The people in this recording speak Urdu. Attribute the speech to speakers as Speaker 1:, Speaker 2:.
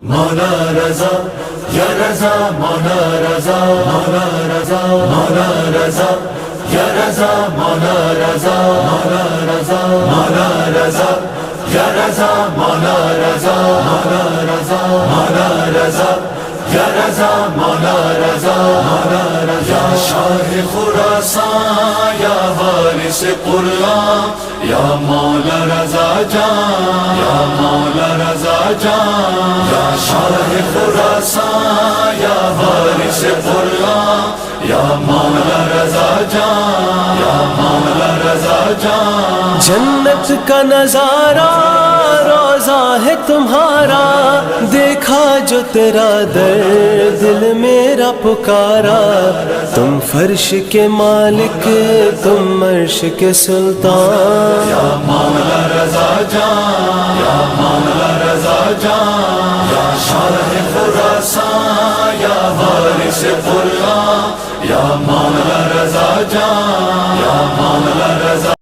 Speaker 1: مولا رضا یا رضا مولا رضا مولا رضا مولا رضا یا رضا مولا رضا مولا رضا مولا رضا یا رضا مولا رضا مولا رضا مولا رضا یا رضا مولا رضا مولا رضا یا شاہ خراسان یا وارث قرآن یا مولا رضا جان یا مولا رضا جان یا شاہ خراسان یا وارث قرآن یا مولا رضا جان یا مولا رضا جان
Speaker 2: جنت کا نظارہ روضہ ہے تمہارا، دیکھا جو تیرا در دل میرا پکارا، تم فرش کے مالک تم عرش کے سلطان،
Speaker 1: یا مولا رضا جان یا مولا رضا جان یا شاہ خراسان یا وارث قرآن یا مولا رضا جان یا مولا رضا